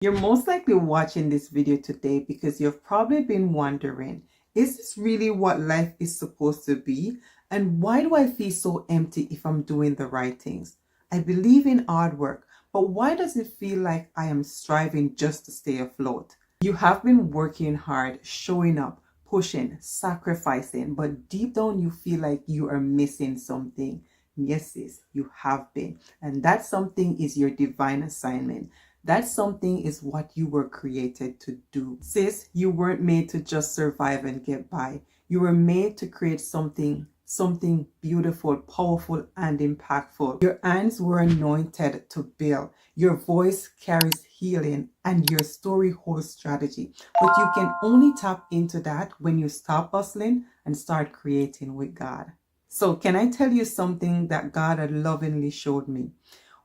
You're most likely watching this video today because you've probably been wondering, is this really what life is supposed to be? And why do I feel so empty if I'm doing the right things? I believe in hard work, but why does it feel like I am striving just to stay afloat? You have been working hard, showing up, pushing, sacrificing, but deep down you feel like you are missing something. Yes, sis, you have been. And that something is your divine assignment. That something is what you were created to do. Sis, you weren't made to just survive and get by. You were made to create something beautiful, powerful, and impactful. Your hands were anointed to build. Your voice carries healing and your story holds strategy. But you can only tap into that when you stop hustling and start creating with God. So can I tell you something that God had lovingly showed me?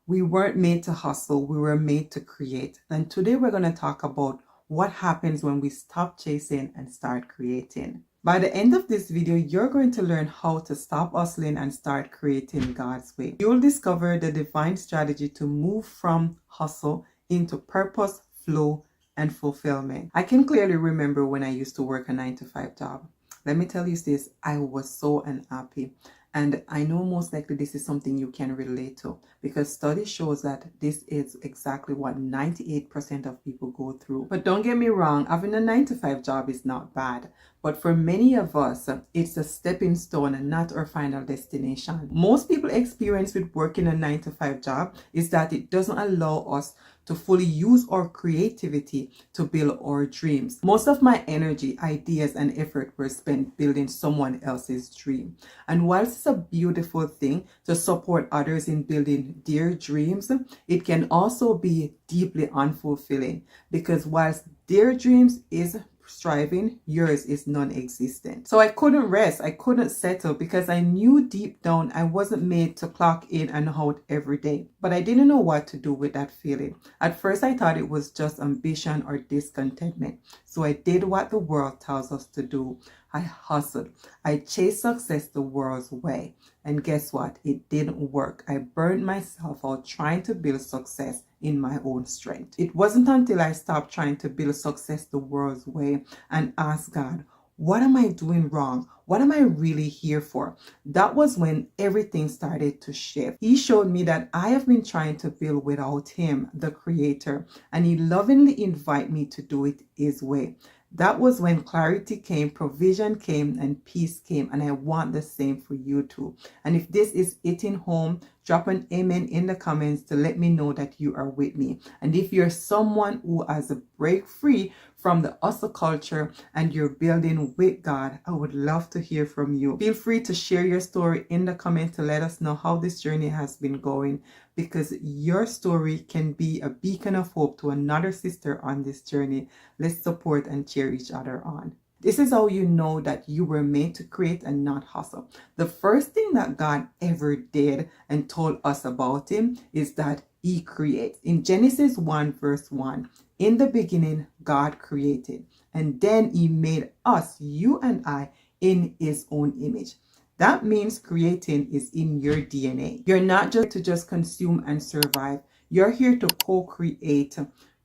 We weren't made to hustle, we were made to create. And today we're going to talk about what happens when we stop chasing and start creating. By the end of this video, you're going to learn how to stop hustling and start creating God's way. You'll discover the divine strategy to move from hustle into purpose, flow, and fulfillment. I can clearly remember when I used to work a 9-to-5 job. Let me tell you this, I was so unhappy. And I know most likely this is something you can relate to because study shows that this is exactly what 98% of people go through. But don't get me wrong, having a 9-to-5 job is not bad. But for many of us, it's a stepping stone and not our final destination. Most people experience with working a 9-to-5 job is that it doesn't allow us to fully use our creativity to build our dreams. Most of my energy, ideas, and effort were spent building someone else's dream. And whilst it's a beautiful thing to support others in building their dreams, it can also be deeply unfulfilling because whilst their dreams is striving, yours is non-existent. So I couldn't rest, I couldn't settle because I knew deep down I wasn't made to clock in and out every day. But I didn't know what to do with that feeling. At first I thought it was just ambition or discontentment. So I did what the world tells us to do. I hustled. I chased success the world's way. And guess what? It didn't work. I burned myself out trying to build success in my own strength. It wasn't until I stopped trying to build success the world's way and asked God, what am I doing wrong? What am I really here for? That was when everything started to shift. He showed me that I have been trying to build without him, the creator, and he lovingly invited me to do it his way. That was when clarity came, provision came, and peace came. And I want the same for you too. And if this is hitting home, drop an amen in the comments to let me know that you are with me. And if you're someone who has a break free from the hustle culture and you're building with God, I would love to hear from you. Feel free to share your story in the comments to let us know how this journey has been going, because your story can be a beacon of hope to another sister on this journey. Let's support and cheer each other on. This is how you know that you were made to create and not hustle. The first thing that God ever did and told us about him is that he creates. In Genesis 1 verse 1, in the beginning, God created. And then he made us, you and I, in his own image. That means creating is in your DNA. You're not just consume and survive. You're here to co-create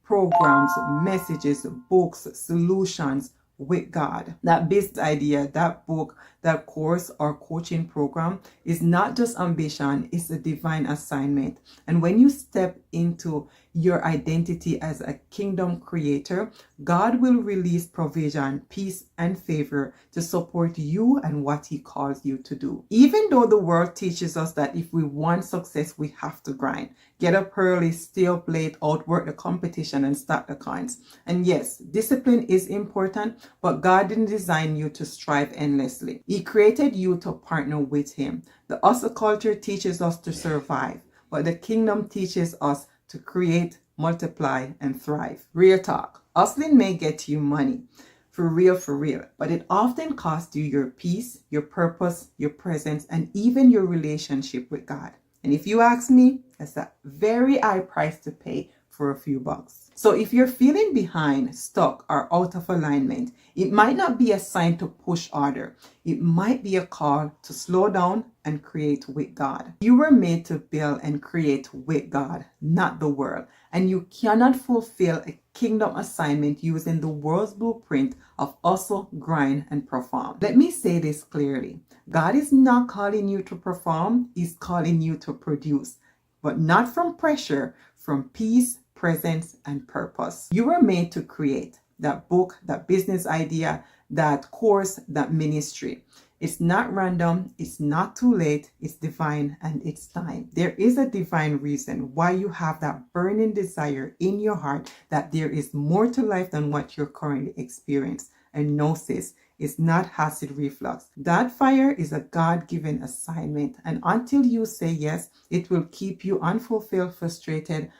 programs, messages, books, solutions with God. That business idea, that book, that course or coaching program is not just ambition, it's a divine assignment. And when you step into your identity as a kingdom creator, God will release provision, peace, and favor to support you and what he calls you to do. Even though the world teaches us that if we want success, we have to grind, get up early, stay up late, outwork the competition, and stack the coins. And yes, discipline is important, but God didn't design you to strive endlessly. He created you to partner with him. The hustle culture teaches us to survive, but the kingdom teaches us to create, multiply, and thrive. Real talk. Hustling may get you money. For real. But it often costs you your peace, your purpose, your presence, and even your relationship with God. And if you ask me, that's a very high price to pay for a few bucks. So if you're feeling behind, stuck, or out of alignment, it might not be a sign to push harder. It might be a call to slow down and create with God. You were made to build and create with God, not the world. And you cannot fulfill a kingdom assignment using the world's blueprint of hustle, grind, and perform. Let me say this clearly. God is not calling you to perform, He's calling you to produce, but not from pressure, from peace, presence, and purpose. You were made to create that book, that business idea, that course, that ministry. It's not random, it's not too late, it's divine, and it's time. There is a divine reason why you have that burning desire in your heart that there is more to life than what you're currently experiencing. And no, sis, it's not acid reflux. That fire is a God-given assignment, and until you say yes, it will keep you unfulfilled, frustrated,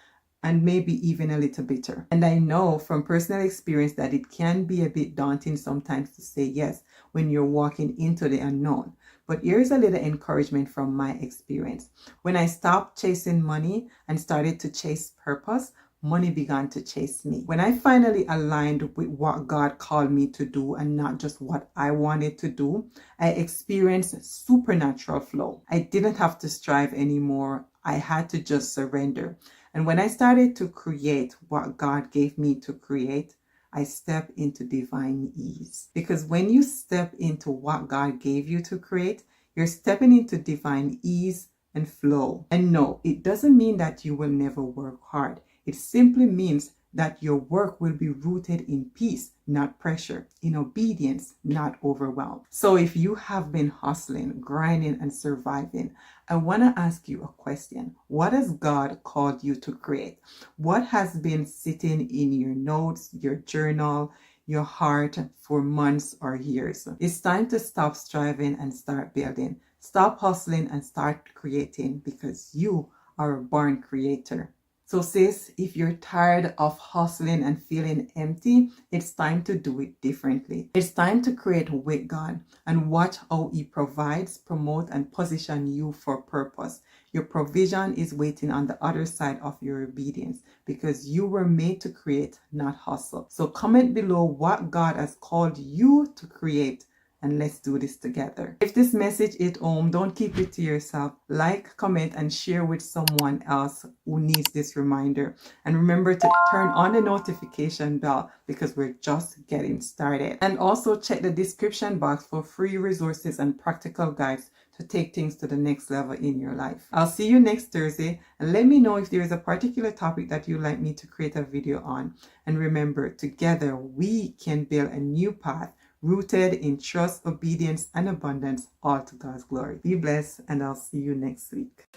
and maybe even a little bitter. And I know from personal experience that it can be a bit daunting sometimes to say yes when you're walking into the unknown. But here's a little encouragement from my experience. When I stopped chasing money and started to chase purpose, money began to chase me. When I finally aligned with what God called me to do and not just what I wanted to do, I experienced supernatural flow. I didn't have to strive anymore. I had to just surrender. And when I started to create what God gave me to create, I stepped into divine ease. Because when you step into what God gave you to create, you're stepping into divine ease and flow. And no, it doesn't mean that you will never work hard. It simply means that your work will be rooted in peace, not pressure, in obedience, not overwhelm. So if you have been hustling, grinding, and surviving, I want to ask you a question. What has God called you to create? What has been sitting in your notes, your journal, your heart for months or years? It's time to stop striving and start building. Stop hustling and start creating, because you are a born creator. So sis, if you're tired of hustling and feeling empty, it's time to do it differently. It's time to create with God and watch how He provides, promote, and position you for purpose. Your provision is waiting on the other side of your obedience, because you were made to create, not hustle. So comment below what God has called you to create, and let's do this together. If this message hit home, don't keep it to yourself. Like, comment, and share with someone else who needs this reminder. And remember to turn on the notification bell, because we're just getting started. And also check the description box for free resources and practical guides to take things to the next level in your life. I'll see you next Thursday, and let me know if there is a particular topic that you'd like me to create a video on. And remember, together we can build a new path rooted in trust, obedience, and abundance, all to God's glory. Be blessed, and I'll see you next week.